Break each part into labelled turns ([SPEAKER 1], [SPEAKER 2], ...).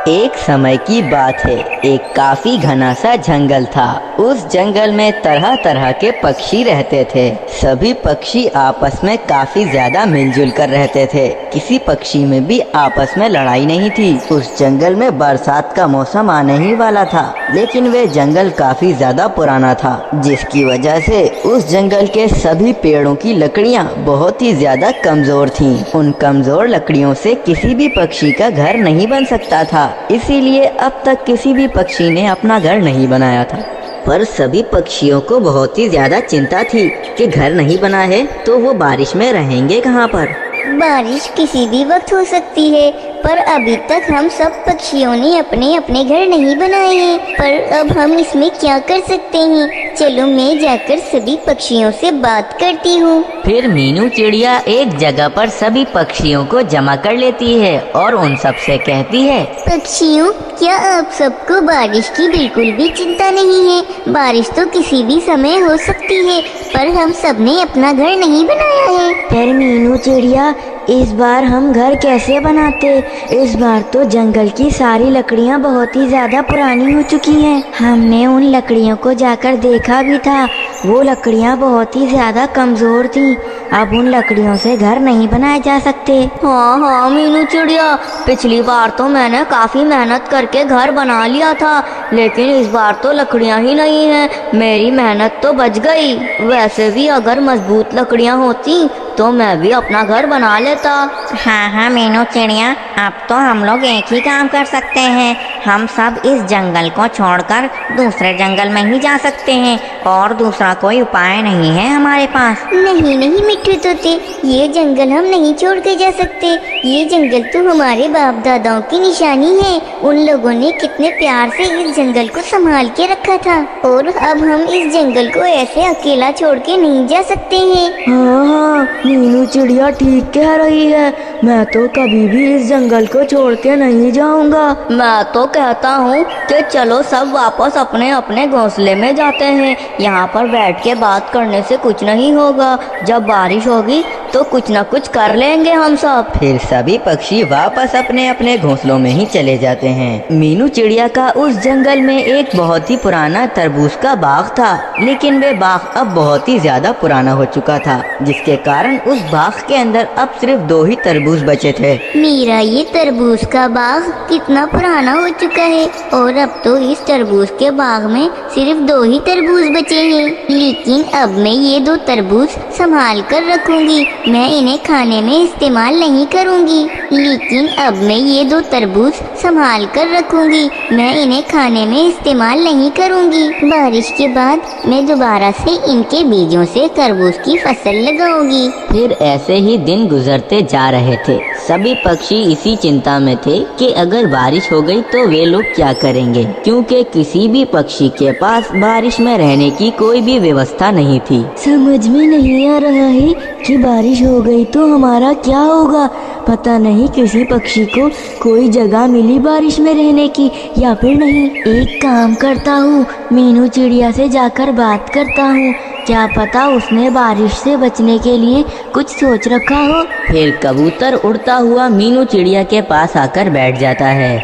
[SPEAKER 1] एक समय की बात है, एक काफी घना सा जंगल था। उस जंगल में तरह तरह के पक्षी रहते थे। सभी पक्षी आपस में काफी ज्यादा मिलजुल कर रहते थे। किसी पक्षी में भी आपस में लड़ाई नहीं थी। उस जंगल में बरसात का मौसम आने ही वाला था, लेकिन वे जंगल काफी ज्यादा पुराना था, जिसकी वजह से उस जंगल के सभी पेड़ों की लकड़ियां बहुत ही ज्यादा कमजोर थीं। उन कमजोर लकड़ियों से किसी भी पक्षी का घर नहीं बन सकता था। इसीलिए अब तक किसी भी पक्षी ने अपना घर नहीं बनाया था। पर सभी पक्षियों को बहुत ही ज्यादा चिंता थी कि घर नहीं बना है तो वो बारिश में रहेंगे कहाँ पर।
[SPEAKER 2] बारिश किसी भी वक्त हो सकती है, पर अभी तक हम सब पक्षियों ने अपने अपने घर नहीं बनाए हैं। पर अब हम इसमें क्या कर सकते हैं? चलो मैं जाकर सभी पक्षियों से बात करती हूँ।
[SPEAKER 1] फिर मीनू चिड़िया एक जगह पर सभी पक्षियों को जमा कर लेती है और उन सब से कहती है,
[SPEAKER 2] पक्षियों, क्या आप सबको बारिश की बिल्कुल भी चिंता नहीं है? बारिश तो किसी भी समय हो सकती है, पर हम सब ने अपना घर नहीं बनाया है।
[SPEAKER 3] पर मीनू चिड़िया, इस बार हम घर कैसे बनाते? इस बार तो जंगल की सारी लकड़ियाँ बहुत ही ज्यादा पुरानी हो चुकी हैं। हमने उन लकड़ियों को जाकर देखा भी था, वो लकड़ियाँ बहुत ही ज्यादा कमजोर थीं। अब उन लकड़ियों से घर नहीं बनाए जा सकते।
[SPEAKER 2] हाँ मीनू चिड़िया, पिछली बार तो मैंने काफी मेहनत करके घर बना लिया था, लेकिन इस बार तो लकड़ियाँ ही नहीं हैं। मेरी मेहनत तो बच गई। वैसे भी अगर मजबूत लकड़ियाँ होती तो मैं भी अपना घर बना लेता।
[SPEAKER 3] हाँ मीनू चिड़िया, अब तो हम लोग एक ही काम कर सकते हैं। हम सब इस जंगल को छोड़कर दूसरे जंगल में ही जा सकते हैं और दूसरा कोई उपाय नहीं है हमारे पास।
[SPEAKER 2] नहीं नहीं मिट्टू तोते, ये जंगल हम नहीं छोड़ के जा सकते। ये जंगल तो हमारे बाप दादाओं की निशानी है। उन लोगों ने कितने प्यार से इस जंगल को संभाल के रखा था, और अब हम इस जंगल को ऐसे अकेला छोड़ के नहीं जा सकते हैं।
[SPEAKER 3] हाँ, मीनू चिड़िया ठीक कह रही है। मैं तो कभी भी इस जंगल को छोड़ के नहीं जाऊंगा।
[SPEAKER 2] मैं तो कहता हूँ कि चलो सब वापस अपने अपने घोंसले में जाते हैं। यहाँ पर बैठ के बात करने से कुछ नहीं होगा। जब बारिश होगी तो कुछ न कुछ कर लेंगे हम सब।
[SPEAKER 1] फिर सभी पक्षी वापस अपने अपने घोंसलों में ही चले जाते हैं। मीनू चिड़िया का उस जंगल में एक बहुत ही पुराना तरबूज का बाग था, लेकिन वे बाग अब बहुत ही ज्यादा पुराना हो चुका था, जिसके कारण उस बाग के अंदर अब सिर्फ 2 ही तरबूज बचे थे।
[SPEAKER 2] मेरा ये तरबूज का बाग कितना पुराना हो चुका है, और अब तो इस तरबूज के बाग में सिर्फ 2 ही तरबूज बचे हैं। लेकिन अब मैं ये 2 तरबूज संभाल कर रखूंगी। मैं इन्हें खाने में इस्तेमाल नहीं करूंगी, लेकिन अब मैं ये 2 तरबूज संभाल कर रखूंगी। मैं इन्हें खाने में इस्तेमाल नहीं करूंगी। बारिश के बाद मैं दोबारा से इनके बीजों से तरबूज की फसल लगाऊंगी।
[SPEAKER 1] फिर ऐसे ही दिन गुजरते जा रहे थे। सभी पक्षी इसी चिंता में थे कि अगर बारिश हो गई तो वे लोग क्या करेंगे, क्योंकि किसी भी पक्षी के पास बारिश में रहने की कोई भी व्यवस्था नहीं थी।
[SPEAKER 3] समझ में नहीं आ रहा है कि बारिश हो गई तो हमारा क्या होगा। पता नहीं किसी पक्षी को कोई जगह मिली बारिश में रहने की या फिर नहीं। एक काम करता हूँ, मीनू चिड़िया से जाकर बात करता हूँ। क्या पता उसने बारिश से बचने के लिए कुछ सोच रखा हो।
[SPEAKER 1] फिर कबूतर उड़ता हुआ मीनू चिड़िया के पास आकर बैठ जाता है।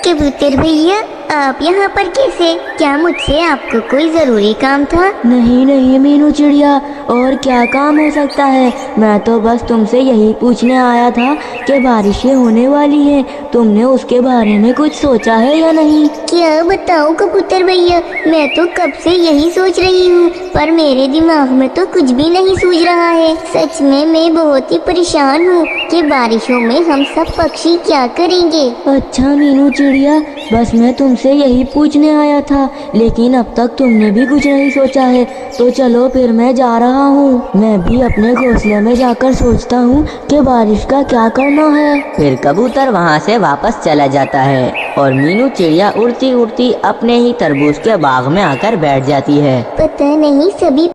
[SPEAKER 2] कबूतर भैया, आप यहाँ पर कैसे? क्या मुझसे आपको कोई जरूरी काम था?
[SPEAKER 3] नहीं मीनू चिड़िया, और क्या काम हो सकता है। मैं तो बस तुमसे यही पूछने आया था कि बारिशें होने वाली हैं, तुमने उसके बारे में कुछ सोचा है या नहीं।
[SPEAKER 2] क्या बताऊँ कबूतर भैया, मैं तो कब से यही सोच रही हूँ, पर मेरे दिमाग में तो कुछ भी नहीं सूझ रहा है। सच में मैं बहुत ही परेशान हूँ कि बारिशों में हम सब पक्षी क्या करेंगे।
[SPEAKER 3] अच्छा मीनू चिड़िया, बस मैं तुमसे यही पूछने आया था, लेकिन अब तक तुमने भी कुछ नहीं सोचा है। तो चलो फिर मैं जा रहा हूँ। मैं भी अपने घोंसले में जाकर सोचता हूँ कि बारिश का क्या करना है।
[SPEAKER 1] फिर कबूतर वहाँ से वापस चला जाता है और मीनू चिड़िया उड़ती उड़ती अपने ही तरबूज के बाग में आकर बैठ जाती है।
[SPEAKER 2] पता नहीं सभी